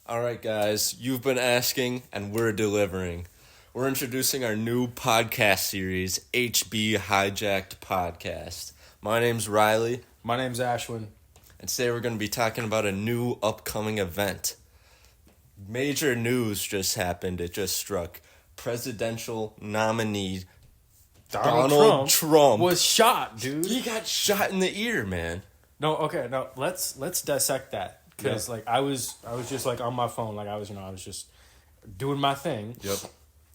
All right, guys, you've been asking, and we're delivering. We're introducing our new podcast series, HB Podcast. My name's Riley. My name's Ashwin. And today we're going to be talking about a new upcoming event. Major news just happened. It just struck. Presidential nominee Donald Trump was shot, dude. He got shot in the ear, man. No, let's dissect that. Because I was just like on my phone, I was just doing my thing. Yep.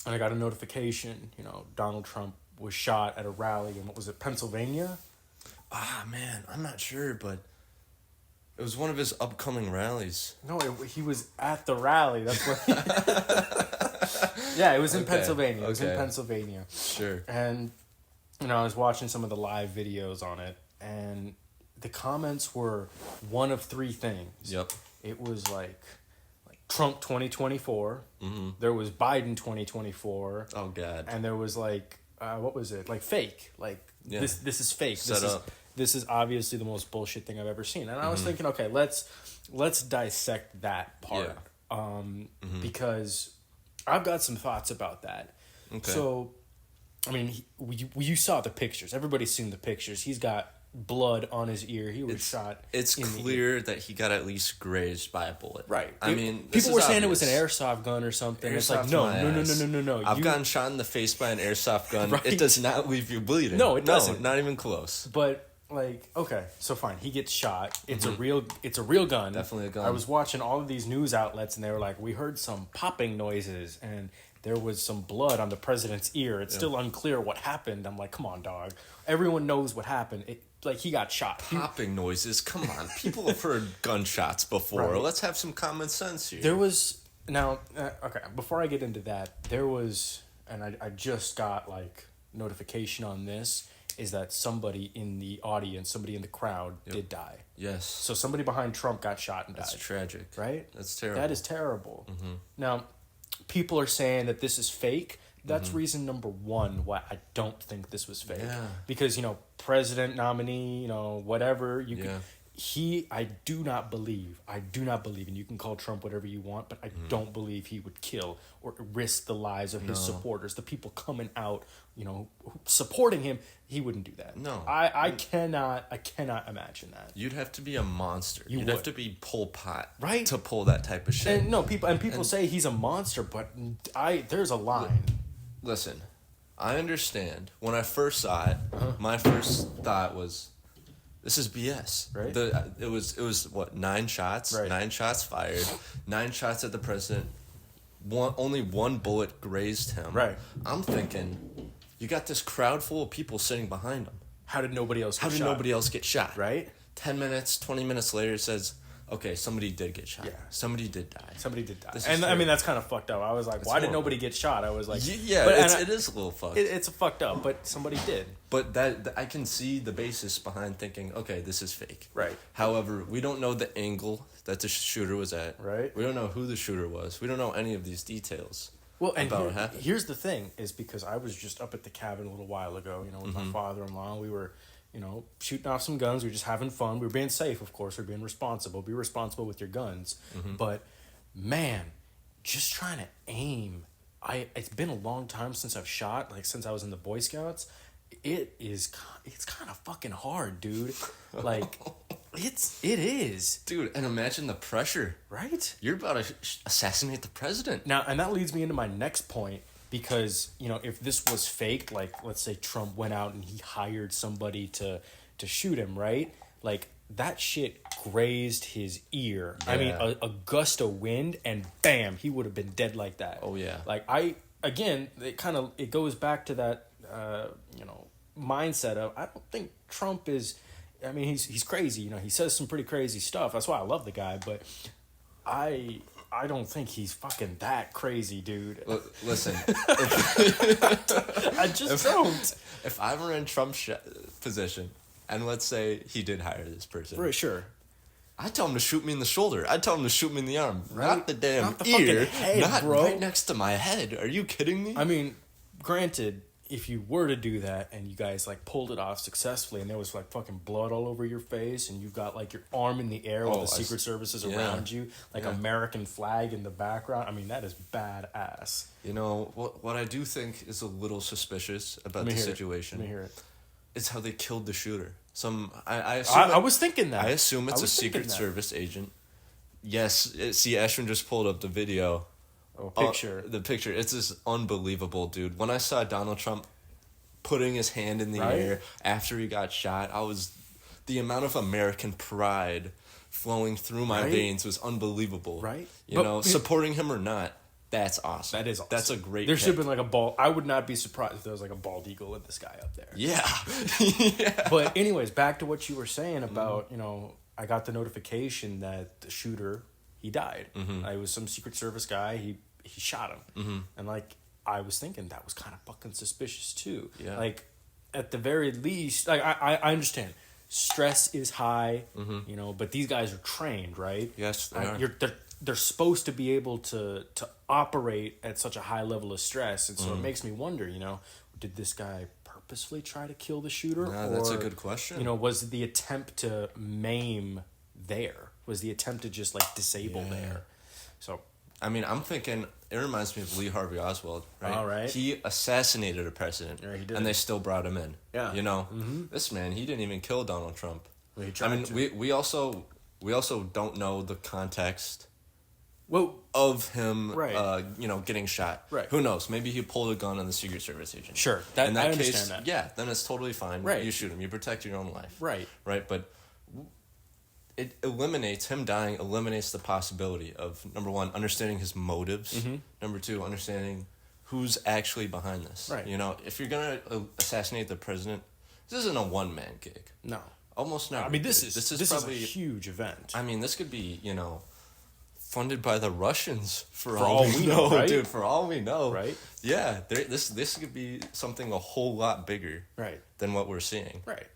And I got a notification, Donald Trump was shot at a rally in, what was it, Pennsylvania? Man, I'm not sure, but it was one of his upcoming rallies. No, he was at the rally. That's what. Yeah, it was in Pennsylvania. It was in Pennsylvania. Sure. And I was watching some of the live videos on it, and the comments were one of three things. Yep. It was like Trump 2024. Mm-hmm. There was Biden 2024. Oh God. And there was what was it? Fake. This is fake. Set up. This is obviously the most bullshit thing I've ever seen. And I was thinking, okay, let's dissect that part. Yeah. Because I've got some thoughts about that. Okay. So, I mean, you saw the pictures. Everybody's seen the pictures. He's got blood on his ear. He was shot. It's clear that he got at least grazed by a bullet. Right. I mean, people were saying it was an airsoft gun or something. It's like, no. I've gotten shot in the face by an airsoft gun. Right? It does not leave you bleeding. No, it doesn't. Not even close. But okay, so fine. He gets shot. It's a real gun. Definitely a gun. I was watching all of these news outlets, and they were like, we heard some popping noises, and there was some blood on the president's ear. It's still unclear what happened. I'm like, come on, dog. Everyone knows what happened. He got shot. Popping noises? Come on. People have heard gunshots before. Right. Let's have some common sense here. There was... Now, okay, before I get into that, there was... And I just got, notification on this, is that somebody in the audience, somebody in the crowd did die. Yes. So somebody behind Trump got shot and died. That's tragic. Right? That's terrible. That is terrible. Mm-hmm. Now, people are saying that this is fake. That's reason number one why I don't think this was fake. Yeah. Because, president nominee, whatever, I do not believe, and you can call Trump whatever you want, but I don't believe he would kill or risk the lives of his supporters, the people coming out, supporting him. He wouldn't do that. No. I cannot imagine that. You'd have to be a monster. You'd have to be Pol Pot, right, to pull that type of shit. And people say he's a monster, but there's a line. Listen, I understand. When I first saw it, my first thought was, this is BS. Right. It was what, 9 shots? Right. 9 shots fired. 9 shots at the president. Only one bullet grazed him. Right. I'm thinking, you got this crowd full of people sitting behind him. How did nobody else get shot? Right? 10 minutes, 20 minutes later, it says, okay, somebody did get shot. Yeah. Somebody did die. And I mean, that's kind of fucked up. I was like, why did nobody get shot? I was like... it is a little fucked. It's fucked up, but somebody did. But that I can see the basis behind thinking, okay, this is fake. Right. However, we don't know the angle that the shooter was at. Right. We don't know who the shooter was. We don't know any of these details. Well, and about what happened. Here's the thing, is because I was just up at the cabin a little while ago, with my father-in-law. We were... shooting off some guns. We were just having fun. We were being safe, of course. We were being responsible. Be responsible with your guns. But, man, just trying to aim. It's been a long time since I've shot, since I was in the Boy Scouts. It's kind of fucking hard, dude. It is. Dude, and imagine the pressure. Right? You're about to assassinate the president. Now, and that leads me into my next point. Because, if this was fake, let's say Trump went out and he hired somebody to shoot him, right? That shit grazed his ear. Yeah. I mean, a gust of wind and bam, he would have been dead like that. Oh, yeah. It goes back to that, mindset of, I don't think Trump is, I mean, he's crazy. He says some pretty crazy stuff. That's why I love the guy, but I don't think he's fucking that crazy, dude. Listen. I just don't. If I were in Trump's position, and let's say he did hire this person. For sure. I'd tell him to shoot me in the shoulder. I'd tell him to shoot me in the arm. Right? Not the damn not the ear. Head, not bro. right next to my head. Are you kidding me? I mean, granted, if you were to do that and you guys like pulled it off successfully and there was like fucking blood all over your face and you've got like your arm in the air with the Secret Service is around you, like American flag in the background, I mean, that is badass. You know, what I do think is a little suspicious about the situation. Let me hear it. It's how they killed the shooter. I was thinking that. I assume it's a Secret Service agent. Yes, see, Ashwin just pulled up the video. Picture. The picture. It's just unbelievable, dude. When I saw Donald Trump putting his hand in the air after he got shot, the amount of American pride flowing through my veins was unbelievable. Right. You know, supporting him or not, that's awesome. That is awesome. That's a great There should have been like a bald... I would not be surprised if there was like a bald eagle with this guy up there. Yeah. Yeah. But anyways, back to what you were saying about, you know, I got the notification that the shooter, he died. It was some Secret Service guy. He shot him. And like, I was thinking that was kind of fucking suspicious too. Yeah. Like, at the very least, like, I understand. Stress is high, you know, but these guys are trained, right? Yes, they are. They're supposed to be able to operate at such a high level of stress. And so it makes me wonder, you know, did this guy purposefully try to kill the shooter? No, that's a good question. You know, was the attempt to maim there? Was the attempt to just like disable there? So, I mean, I'm thinking it reminds me of Lee Harvey Oswald, right? All right. He assassinated a president, Yeah, he did. and they still brought him in. Yeah. You know, this man, he didn't even kill Donald Trump. Well, he I tried mean, to. we also don't know the context Well, of him, Right. You know, getting shot. Right. Who knows? Maybe he pulled a gun on the Secret Service agent. Sure. In that I case, understand that. yeah, then it's totally fine. Right. You shoot him. You protect your own life. Right. Right. But it eliminates him dying. Eliminates the possibility of, number one, understanding his motives. Number two, understanding who's actually behind this. Right. You know, if you're gonna assassinate the president, this isn't a one-man gig. no. Almost never. I mean, this is probably a huge event. I mean, this could be, you know, funded by the Russians for all we know, right? dude. For all we know, Right. Yeah, this could be something a whole lot bigger, Right. than what we're seeing. Right.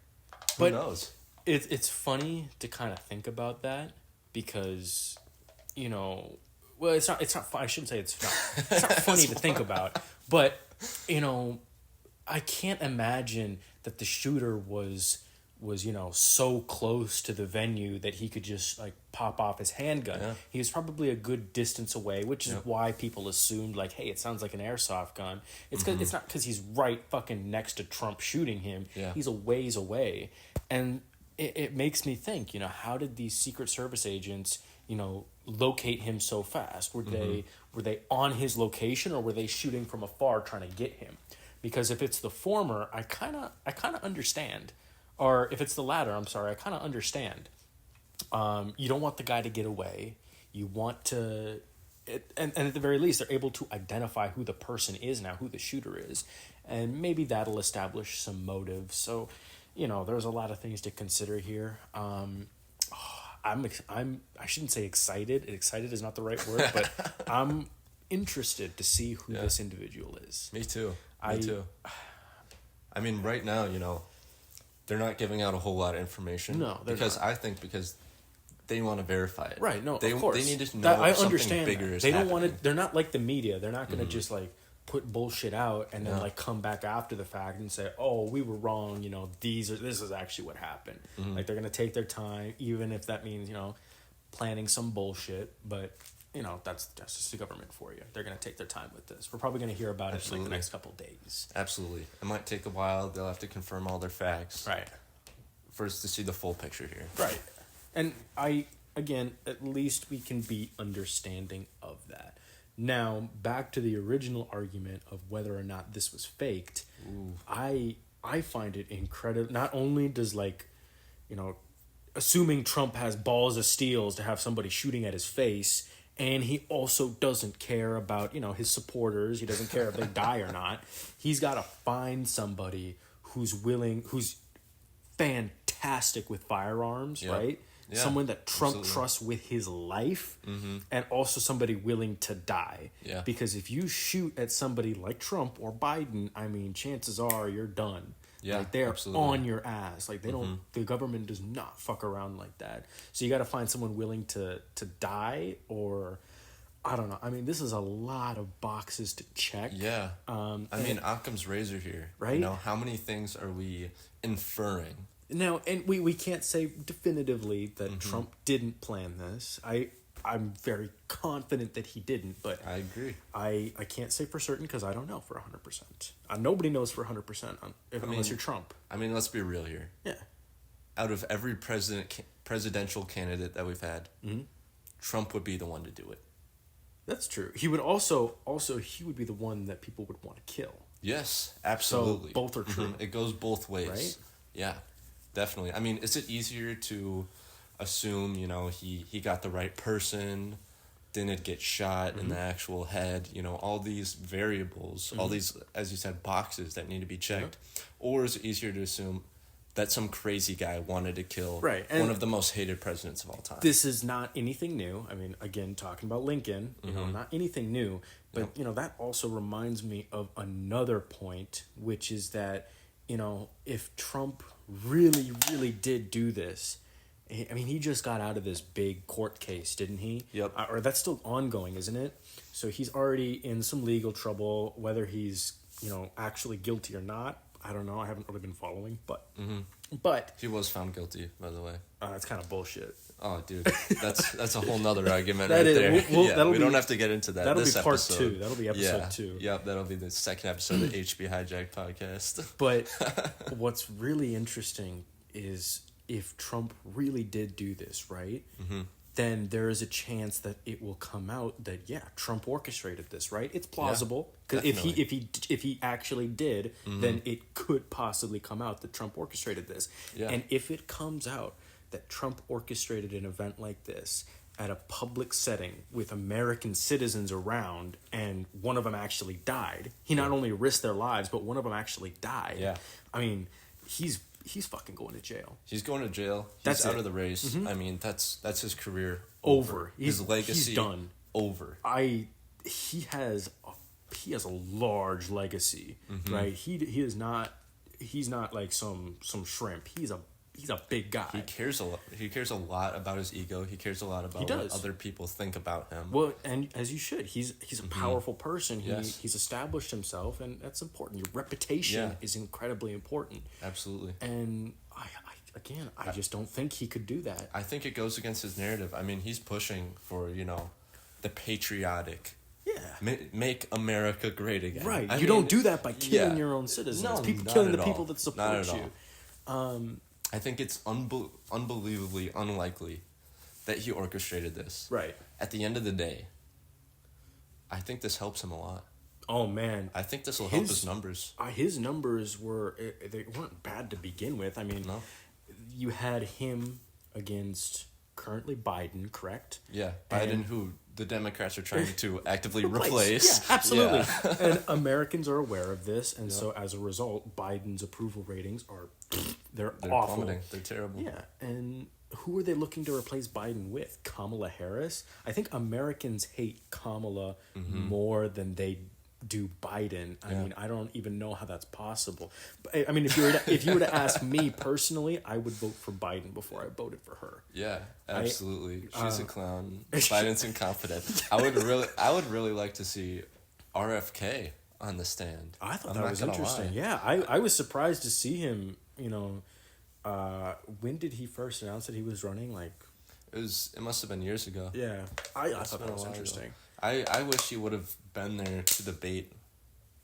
Who knows? It's funny to kind of think about that because, you know, well, it's not I shouldn't say it's not funny to think about, but, you know, I can't imagine that the shooter was, you know, so close to the venue that he could just like pop off his handgun. Yeah. He was probably a good distance away, which is why people assumed like, hey, it sounds like an airsoft gun. It's cause, it's not because he's right fucking next to Trump shooting him. Yeah. He's a ways away. And it makes me think, you know, how did these Secret Service agents, you know, locate him so fast? Were they on his location or were they shooting from afar trying to get him? Because if it's the former, I kind of understand. Or if it's the latter, I'm sorry, I kind of understand. You don't want the guy to get away. You want to... And at the very least, they're able to identify who the person is now, who the shooter is. And maybe that'll establish some motive. So, you know, there's a lot of things to consider here. I shouldn't say excited. Excited is not the right word, but I'm interested to see who this individual is. Me too. Me too. I mean, right now, you know, they're not giving out a whole lot of information. No, because they want to verify it. Right? No, of course. They need to know I something understand bigger that. is They don't happening. want to. They're not like the media. They're not going to just like put bullshit out and then like come back after the fact and say, "Oh, we were wrong." You know, this is actually what happened. Like they're going to take their time, even if that means, you know, planning some bullshit. But you know, that's just the government for you. They're going to take their time with this. We're probably going to hear about it in like the next couple of days. Absolutely. It might take a while. They'll have to confirm all their facts. Right. For us to see the full picture here. Right. And again, at least we can be understanding of that. Now, back to the original argument of whether or not this was faked. Ooh. I find it incredible. Not only does, like, you know, assuming Trump has balls of steels to have somebody shooting at his face, and he also doesn't care about, you know, his supporters. He doesn't care if they die or not. He's got to find somebody who's fantastic with firearms, right? Yeah, someone that Trump trusts with his life, and also somebody willing to die. Yeah. Because if you shoot at somebody like Trump or Biden, I mean, chances are you're done. Yeah, like they're on your ass. Like they don't. The government does not fuck around like that. So you got to find someone willing to die or I don't know. I mean, this is a lot of boxes to check. Yeah. I mean, Occam's razor here. Right? You know, how many things are we inferring? Now, and we can't say definitively that Trump didn't plan this. I'm very confident that he didn't, but I agree. I can't say for certain because I don't know for 100%. Nobody knows for 100% unless you're Trump. I mean, let's be real here. Yeah. Out of every presidential candidate that we've had, Trump would be the one to do it. That's true. He would also he would be the one that people would want to kill. Yes, absolutely. So both are true. It goes both ways. Right? Yeah, definitely. I mean, is it easier to assume, you know, he got the right person, didn't get shot in the actual head, you know, all these variables, all these, as you said, boxes that need to be checked? Or is it easier to assume that some crazy guy wanted to kill one of the most hated presidents of all time? This is not anything new. I mean, again, talking about Lincoln, you know, not anything new. But, you know, that also reminds me of another point, which is that, you know, if Trump really, really did do this, I mean, he just got out of this big court case, didn't he? Yep. Or that's still ongoing, isn't it? So he's already in some legal trouble, whether he's, you know, actually guilty or not. I don't know. I haven't really been following, but He was found guilty, by the way. That's kind of bullshit. Oh, dude, that's a whole nother argument That right is- there. we don't have to get into that. That'll this be part episode. 2. That'll be episode 2. Yep, that'll be the second episode of the HBH Podcast. But what's really interesting is if Trump really did do this, right? Then there is a chance that it will come out that Trump orchestrated this, right? It's plausible because if he actually did, then it could possibly come out that Trump orchestrated this. Yeah. And if it comes out that Trump orchestrated an event like this at a public setting with American citizens around, and one of them actually died, he not only risked their lives, but one of them actually died. Yeah. I mean, he's fucking going to jail. He's going to jail. He's That's out it. of the race. I mean, that's his career Over. His legacy He's done. over. He has a large legacy, right? He's not like some shrimp. He's a big guy. He cares a lot. He cares a lot about his ego. He cares a lot about what other people think about him. Well, and as you should, he's a powerful person. Yes. He's established himself, and that's important. Your reputation is incredibly important. Absolutely. And I just don't think he could do that. I think it goes against his narrative. I mean, he's pushing for, you know, the patriotic. Yeah. Make America great again. Right. I you mean, don't do that by killing your own citizens. No, People not killing at the all. people that support Not at you. all. I think it's unbelievably unlikely that he orchestrated this. Right. At the end of the day, I think this helps him a lot. Oh man, I think this will help his numbers. His numbers they weren't bad to begin with. I mean, you had him against currently Biden, correct? Yeah, Biden, who the Democrats are trying to actively replace. Yeah, absolutely. Yeah. And Americans are aware of this, and so as a result, Biden's approval ratings are they're awful. Plummeting. They're terrible. Yeah, and who are they looking to replace Biden with? Kamala Harris? I think Americans hate Kamala more than they do Biden. I mean, I don't even know how that's possible. But I mean, if you were to ask me personally, I would vote for Biden before I voted for her. Yeah, absolutely. She's a clown. Biden's incompetent. I would really like to see RFK on the stand. I thought that was interesting. Yeah, I was surprised to see him. You know, when did he first announce that he was running? Like, it must have been years ago. Yeah, I thought that was interesting. I wish he would have been there to debate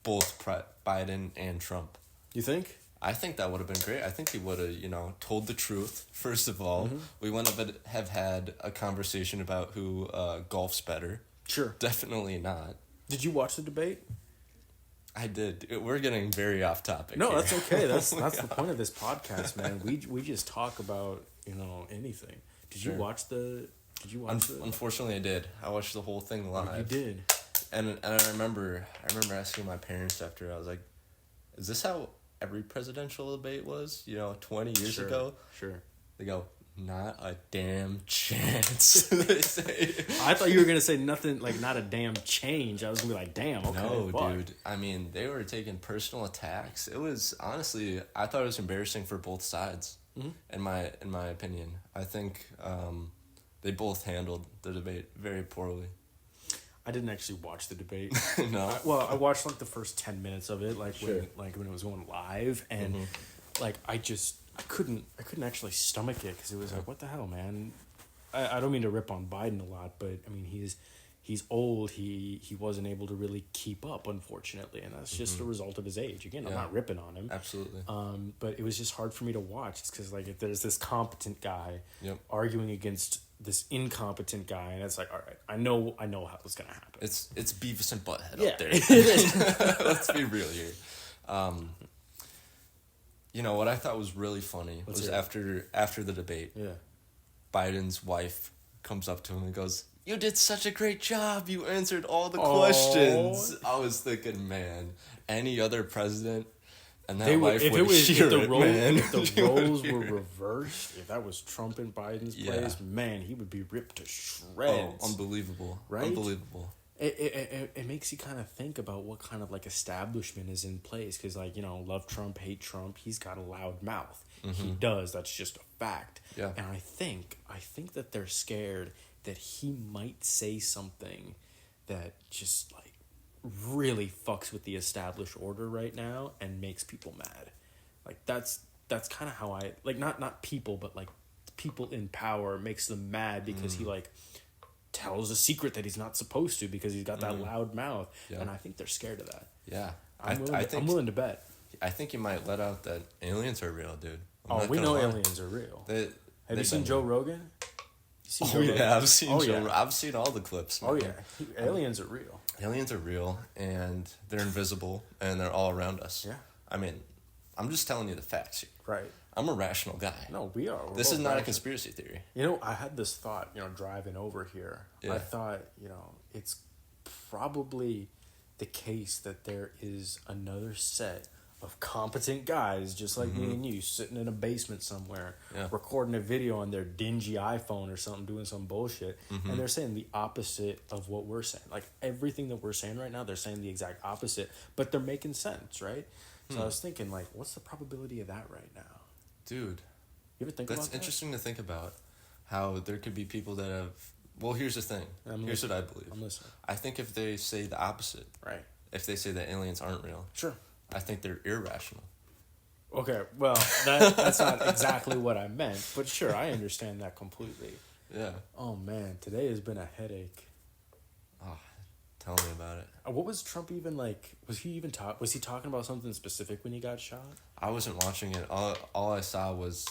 both Biden and Trump. You think? I think that would have been great. I think he would have, you know, told the truth, first of all. We wouldn't have had a conversation about who golfs better. Sure. Definitely not. Did you watch the debate? I did. We're getting very off topic. No, here. that's okay. That's the point of this podcast, man. We just talk about, you know, anything. Did you watch the... Unfortunately, I did. I watched the whole thing live. You did. And I remember asking my parents after. I was like, "Is this how every presidential debate was? You know, 20 years ago?" Sure. They go, "Not a damn chance." They say. I thought you were gonna say nothing like not a damn change. I was gonna be like, "Damn, okay." No, dude. I mean, they were taking personal attacks. It was honestly, I thought it was embarrassing for both sides. In my opinion, I think. They both handled the debate very poorly. I didn't actually watch the debate. No. I watched like the first 10 minutes of it, like Sure. when it was going live, and like I couldn't actually stomach it because it was like, what the hell, man. I don't mean to rip on Biden a lot, but I mean he's old. He wasn't able to really keep up, unfortunately, and that's just a result of his age. Again, I'm not ripping on him. Absolutely. But it was just hard for me to watch. It's because like if there's this competent guy arguing against this incompetent guy, and it's like, all right, I know how it's gonna happen. It's Beavis and Butthead up there. It is. Let's be real here. You know what I thought was really funny was after the debate. Yeah. Biden's wife comes up to him and goes, "You did such a great job. You answered all the questions." I was thinking, man, any other president and that wife would hear it, man. If the roles were reversed, if that was Trump in Biden's place, man, he would be ripped to shreds. Oh, unbelievable. Right? Unbelievable. It makes you kind of think about what kind of like establishment is in place, because like, you know, love Trump, hate Trump, he's got a loud mouth. He does. That's just a fact. Yeah. And I think that they're scared that he might say something that just like really fucks with the established order right now and makes people mad. Like that's kind of how I like not people, but like people in power makes them mad because he like tells a secret that he's not supposed to because he's got that loud mouth. Yeah. And I think they're scared of that. Yeah. I'm willing to bet. I think you might let out that aliens are real, dude. We know aliens are real. Have you seen Joe Rogan? I've seen Joe. I've seen all the clips. Man. Oh yeah, aliens are real. Aliens are real, and they're invisible, and they're all around us. Yeah. I mean, I'm just telling you the facts here. Right. I'm a rational guy. No, we are. This is not a conspiracy theory. You know, I had this thought, you know, driving over here. Yeah. I thought, you know, it's probably the case that there is another set of competent guys just like me and you sitting in a basement somewhere recording a video on their dingy iPhone or something, doing some bullshit, and they're saying the opposite of what we're saying. Like everything that we're saying right now, they're saying the exact opposite, but they're making sense, right? So I was thinking, like, what's the probability of that right now? Dude, you ever think about that? That's interesting to think about, how there could be people that have... Well, here's the thing. Here's what I believe. I'm listening. I think if they say the opposite, right? If they say that aliens aren't real, sure, I think they're irrational. Okay, well, that's not exactly what I meant, but sure, I understand that completely. Yeah. Oh man, today has been a headache. Oh, tell me about it. What was Trump even like? Was he talking about something specific when he got shot? I wasn't watching it. All I saw was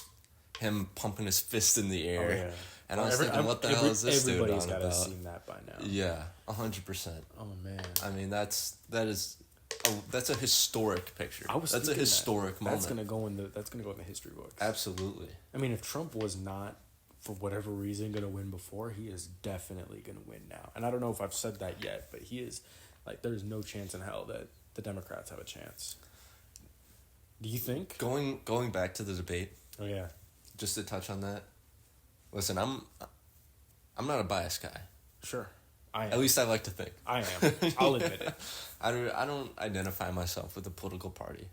him pumping his fist in the air. Oh, yeah. And I was thinking, what the hell is this dude on about? Everybody's got to seen that by now. Yeah, 100%. Oh man. I mean, that's a historic picture. That's a historic moment. That's gonna go in the history books. Absolutely. I mean, if Trump was not, for whatever reason, gonna win before, he is definitely gonna win now. And I don't know if I've said that yet, but he is. Like, there's no chance in hell that the Democrats have a chance. Do you think? Going back to the debate. Oh yeah. Just to touch on that. Listen, I'm not a biased guy. Sure. I am. At least I like to think. I am. I'll admit it. I don't identify myself with a political party,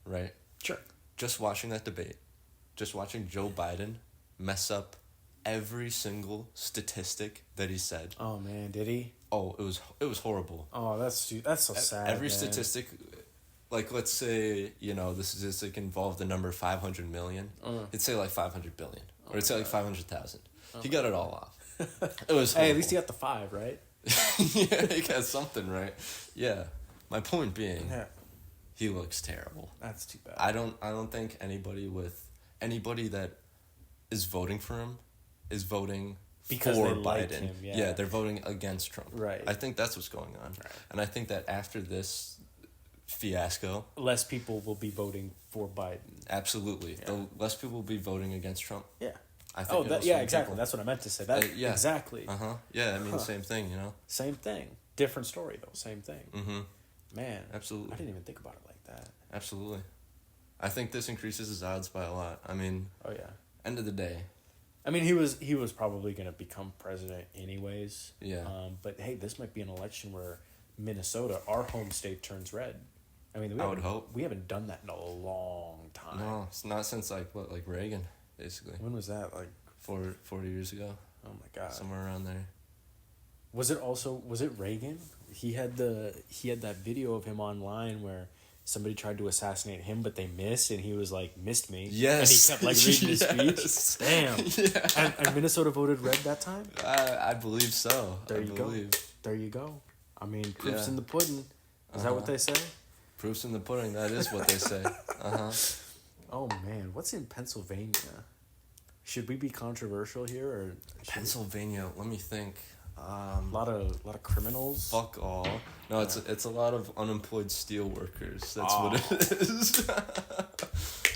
right? Sure. Just watching that debate, just watching Joe Biden mess up every single statistic that he said. Oh man, did he? Oh, it was horrible. Oh, that's so sad. Every statistic, like let's say, you know, the statistic involved the number 500 million. It'd say like 500 billion, or it'd say like 500,000. He got it all off. It was horrible. Hey, at least he got the 5, right? Yeah, he got something right. Yeah. My point being, he looks terrible. That's too bad. I don't think anybody that is voting for him is voting because for they Biden. Like him, yeah, they're voting against Trump. Right. I think that's what's going on. Right. And I think that after this fiasco, less people will be voting for Biden. Absolutely. Yeah. Less people will be voting against Trump. Yeah. I think exactly. That's what I meant to say. Yeah. Exactly. Yeah, I mean, same thing, you know? Same thing. Different story, though. Same thing. Mm-hmm. Man. Absolutely. I didn't even think about it like that. Absolutely. I think this increases his odds by a lot. I mean... Oh, yeah. End of the day. I mean, he was probably going to become president anyways. Yeah. But, hey, this might be an election where Minnesota, our home state, turns red. I mean, I would hope. We haven't done that in a long time. No, it's not since, like Reagan, basically. When was that? Like 40 years ago. Oh, my God. Somewhere around there. Was it Reagan? He had that video of him online where somebody tried to assassinate him, but they missed, and he was like, "Missed me." Yes. And he kept like reading his speech. Damn. Yeah. And Minnesota voted red that time? I believe so. There you go. There you go. I mean, proof's in the pudding. Is that what they say? Proof's in the pudding. That is what they say. Oh man, what's in Pennsylvania? Should we be controversial here, or Pennsylvania? Let me think. A lot of criminals. Fuck all. No, it's a lot of unemployed steel workers. That's what it is.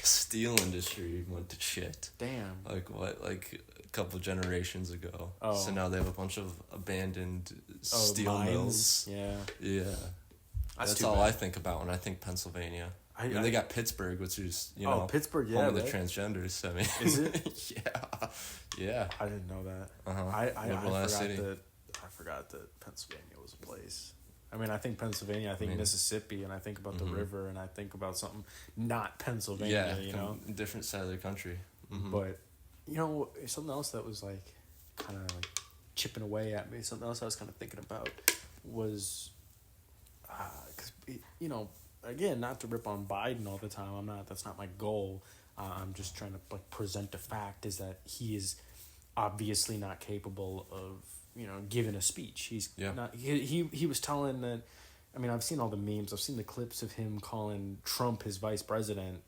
Steel industry went to shit. Damn. Like a couple generations ago. Oh. So now they have a bunch of abandoned steel mines. Mills. Yeah. Yeah. That's all I think about when I think Pennsylvania. And they got Pittsburgh, which is, Pittsburgh, home of the transgenders. I mean, is it? Yeah. I didn't know that. I forgot that Pennsylvania was a place. I mean, I think Pennsylvania, I think Mississippi, and I think about the river, and I think about something not Pennsylvania, different side of the country. Mm-hmm. But, something else that was, like, kind of, like, chipping away at me, something else I was kind of thinking about was, because, again, not to rip on Biden all the time, that's not my goal. I'm just trying to, like, present a fact, is that he is obviously not capable of, giving a speech. He's not. He was telling that. I mean, I've seen all the memes. I've seen the clips of him calling Trump his vice president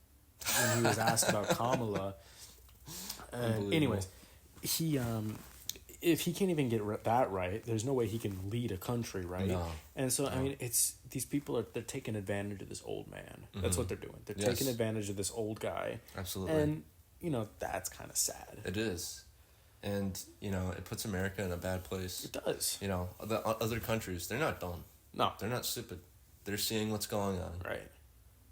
when he was asked about Kamala. And anyways, he if he can't even get that right, there's no way he can lead a country, right? No. And so I mean, it's these people they're taking advantage of this old man. Mm-hmm. That's what they're doing. They're taking advantage of this old guy. Absolutely. And that's kind of sad. It is. And, it puts America in a bad place. It does. The other countries, they're not dumb. No. They're not stupid. They're seeing what's going on. Right.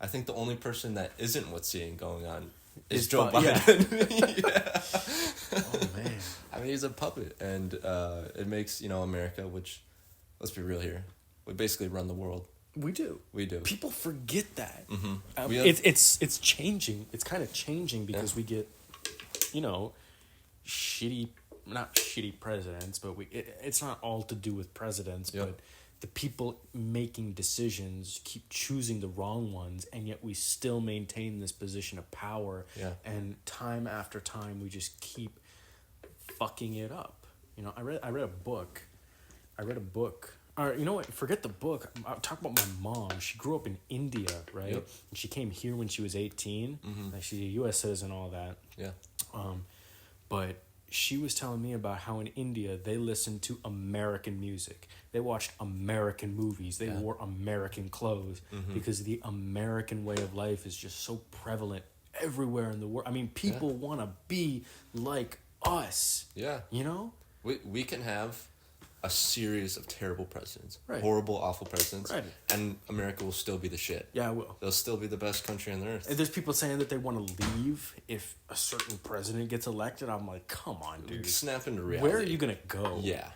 I think the only person that isn't seeing going on is Joe Biden. Yeah. Oh, man. I mean, he's a puppet. And it makes, America, which, let's be real here, we basically run the world. We do. People forget that. Mm-hmm. It's changing. It's kind of changing because we get, not shitty presidents, but it's not all to do with presidents, but the people making decisions keep choosing the wrong ones, and yet we still maintain this position of power. Yeah. And time after time, we just keep fucking it up. I read a book. Or you know what? Forget the book. I'll talk about my mom. She grew up in India, right? Yep. And she came here when she was 18. Mm-hmm. Like she's a U.S. citizen, all that. Yeah. But she was telling me about how in India they listened to American music. They watched American movies. They wore American clothes because the American way of life is just so prevalent everywhere in the world. I mean, people want to be like us. Yeah. We can have a series of terrible presidents. Right. Horrible, awful presidents. Right. And America will still be the shit. Yeah, it will. They'll still be the best country on the earth. And there's people saying that they want to leave if a certain president gets elected. I'm like, come on, dude. Snap into reality. Where are you going to go? Yeah.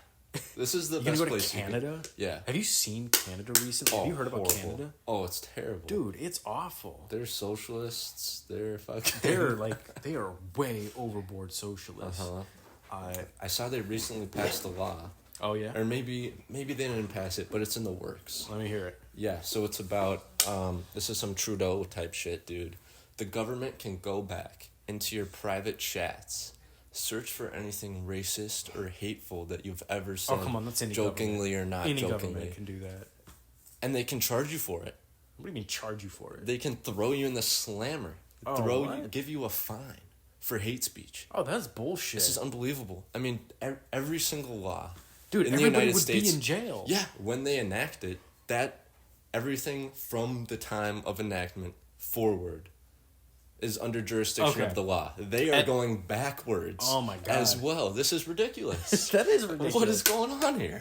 This is the best place. You going to go to Canada? Yeah. Have you seen Canada recently? Have you heard about Canada? Oh, it's terrible. Dude, it's awful. They're socialists. They're fucking... They are way overboard socialists. I saw they recently passed a law. Oh, yeah? Or maybe they didn't pass it, but it's in the works. Let me hear it. Yeah, so it's about, this is some Trudeau type shit, dude. The government can go back into your private chats, search for anything racist or hateful that you've ever said. Oh, come on, that's any jokingly government. Or not any jokingly. Government can do that. And they can charge you for it. What do you mean charge you for it? They can throw you in the slammer. Give you a fine for hate speech. Oh, that's bullshit. This is unbelievable. I mean, every single law... Dude, in everybody the United would States, be in jail. Yeah, when they enact it, that everything from the time of enactment forward is under jurisdiction of the law. They are going backwards. Oh my God. As well. This is ridiculous. That is ridiculous. What is going on here?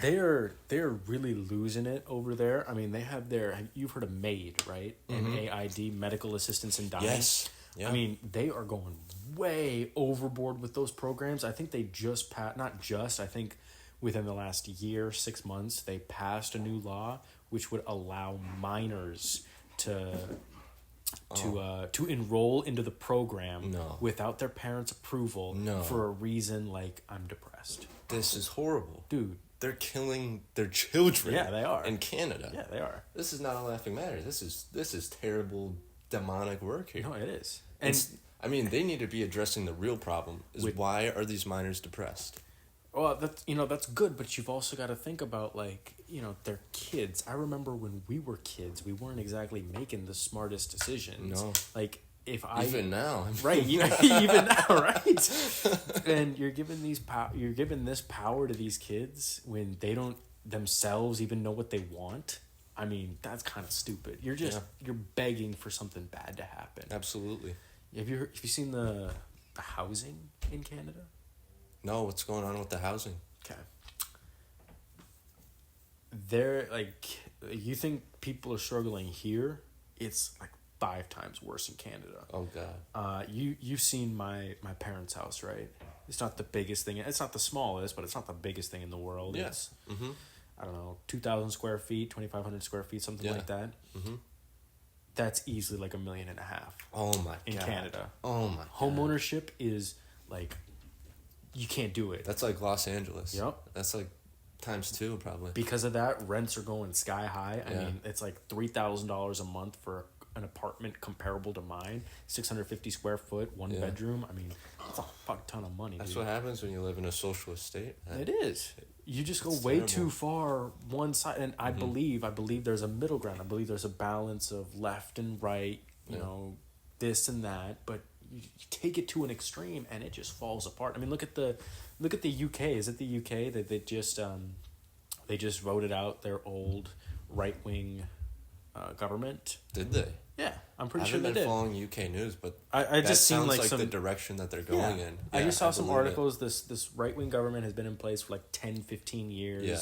They are really losing it over there. I mean, they have you've heard of MAID, right? MAID, Medical Assistance in Dying. Yes. Yeah. I mean, they are going way overboard with those programs. I think they just I think within the last year, 6 months, they passed a new law which would allow minors to enroll into the program without their parents' approval for a reason like I'm depressed. This is horrible. Dude, They're killing their children. Yeah, they are. In Canada. Yeah, they are. This is not a laughing matter. This is terrible demonic work here. No, it is. And I mean, they need to be addressing the real problem. Why are these minors depressed? Well, that's good, but you've also got to think about, like, they're kids. I remember when we were kids, we weren't exactly making the smartest decisions. No. Like, even now. Right, even now, right? And you're giving this power to these kids when they don't themselves even know what they want. I mean, that's kind of stupid. You're begging for something bad to happen. Absolutely. Have you seen the housing in Canada? No, what's going on with the housing? Okay. They're you think people are struggling here? It's like 5 times worse in Canada. Oh God. You've seen my parents' house, right? It's not the biggest thing. It's not the smallest, but it's not the biggest thing in the world. Yeah. It's I don't know, 2,000 square feet, 2,500 square feet, something like that. Mm-hmm. That's easily like $1.5 million. Oh my God. In Canada. Oh my God. Home ownership is like, you can't do it. That's like Los Angeles. Yep. That's like times 2 probably. Because of that, rents are going sky high. I mean, it's like $3,000 a month for an apartment comparable to mine, 650 square foot, 1 bedroom. I mean, it's a fuck ton of money. That's dude. what happens when you live in a socialist state. It is. You just go way too far one side, and I believe there's a middle ground. I believe there's a balance of left and right, you know, this and that. But you take it to an extreme, and it just falls apart. I mean, look at the UK. Is it the UK that they just voted out their old right wing government? Did they? Yeah, I'm pretty sure they did. I haven't been following UK news, but I just seen like the direction that they're going in. I just saw some articles. This right-wing government has been in place for like 10, 15 years. Yeah.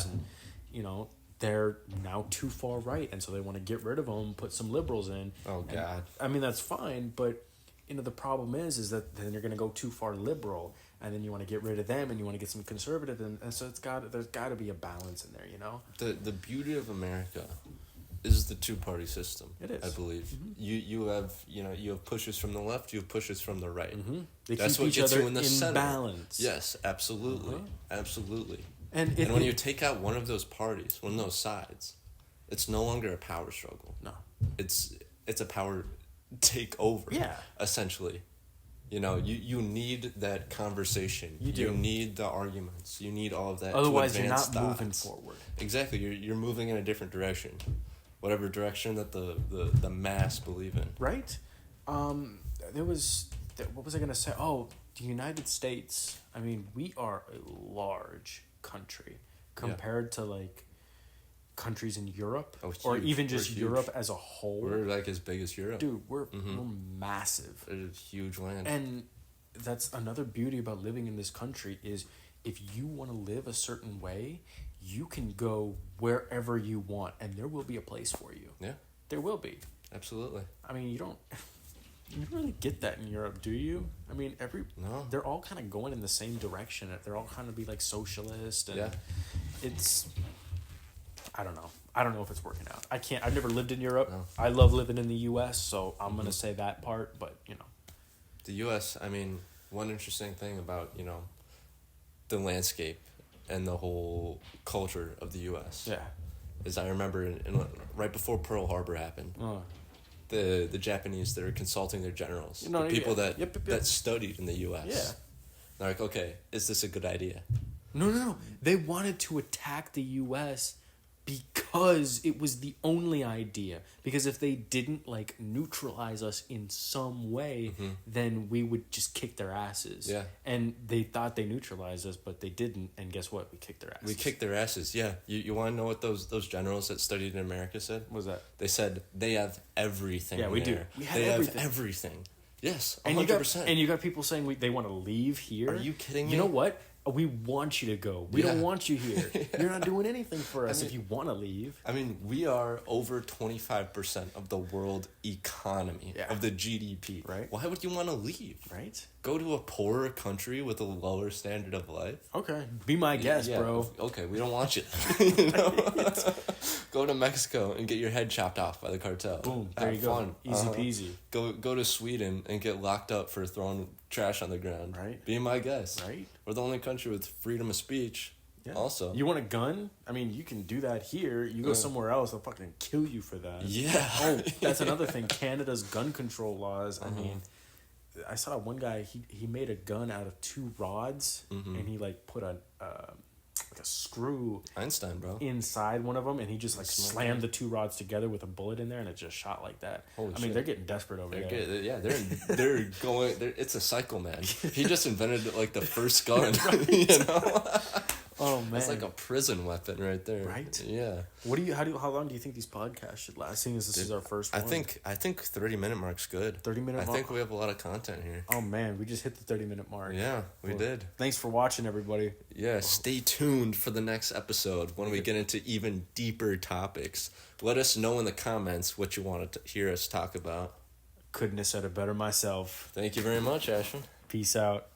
And, they're now too far right, and so they want to get rid of them, put some liberals in. Oh, God. And, I mean, that's fine, but, the problem is that then you're going to go too far liberal, and then you want to get rid of them, and you want to get some conservative, and so there's got to be a balance in there, The beauty of America is the 2-party system. It is. I believe. Mm-hmm. You have pushes from the left, you have pushes from the right. Mm-hmm. They That's keep what each gets other you in the in center. balance. Yes, absolutely. Absolutely. And when you take out one of those parties, one of those sides, it's no longer a power struggle. No. It's a power takeover. Yeah. Essentially. You need that conversation. You do. You need the arguments. You need all of that. Otherwise, you're not moving forward. Exactly. You're moving in a different direction. Whatever direction that the mass believe in. Right? What was I going to say? Oh, the United States. I mean, we are a large country compared to like countries in Europe or even just Europe as a whole. We're like as big as Europe. Dude, we're massive. It's a huge land. And that's another beauty about living in this country is if you want to live a certain way, you can go wherever you want and there will be a place for you. Yeah. There will be. Absolutely. I mean, you don't really get that in Europe, do you? I mean, No. They're all kind of going in the same direction. They're all kind of be like socialist and it's I don't know. I don't know if it's working out. I've never lived in Europe. No. I love living in the US, so I'm going to say that part, but The US, I mean, one interesting thing about, the landscape and the whole culture of the US. Yeah. Is I remember right before Pearl Harbor happened. The Japanese, they were consulting their generals, the people that studied in the U.S. Yeah. They're like, okay, is this a good idea? No. They wanted to attack the U.S. because it was the only idea. Because if they didn't, like, neutralize us in some way, then we would just kick their asses. Yeah. And they thought they neutralized us, but they didn't. And guess what? We kicked their asses. We kicked their asses, yeah. You want to know what those generals that studied in America said? What was that? They said they have everything. Yeah, we do. We have everything. Have everything. Yes, 100%. And you got people saying they want to leave here. Are you kidding me? You know what? We want you to go. We don't want you here. You're not doing anything for us if you want to leave. I mean, we are over 25% of the world economy, of the GDP. Right. Why would you want to leave? Right. Go to a poorer country with a lower standard of life? Okay. Be my guest, bro. Okay, we don't want you. Go to Mexico and get your head chopped off by the cartel. Boom. There you go. Fun. Easy peasy. Go to Sweden and get locked up for throwing trash on the ground. Right. Be my guest. Right. We're the only country with freedom of speech. Yeah. Also, you want a gun? I mean, you can do that here. You go somewhere else, they'll fucking kill you for that. Yeah. Oh, that's another thing. Canada's gun control laws. I mean, I saw one guy. He made a gun out of 2 rods, and he like put a like a screw Einstein, bro, inside one of them, and he just like slammed the 2 rods together with a bullet in there, and it just shot like that. Holy shit. They're getting desperate over there. They're going. It's a cycle, man. He just invented like the first gun. You know. Oh man, it's like a prison weapon right there. Right? Yeah. How long do you think these podcasts should last? Seeing as this is our first one. I think 30-minute mark's good. 30-minute mark? I think we have a lot of content here. Oh man, we just hit the 30-minute mark. Yeah, we did. Thanks for watching, everybody. Yeah, stay tuned for the next episode when we get into even deeper topics. Let us know in the comments what you want to hear us talk about. Couldn't have said it better myself. Thank you very much, Ashton. Peace out.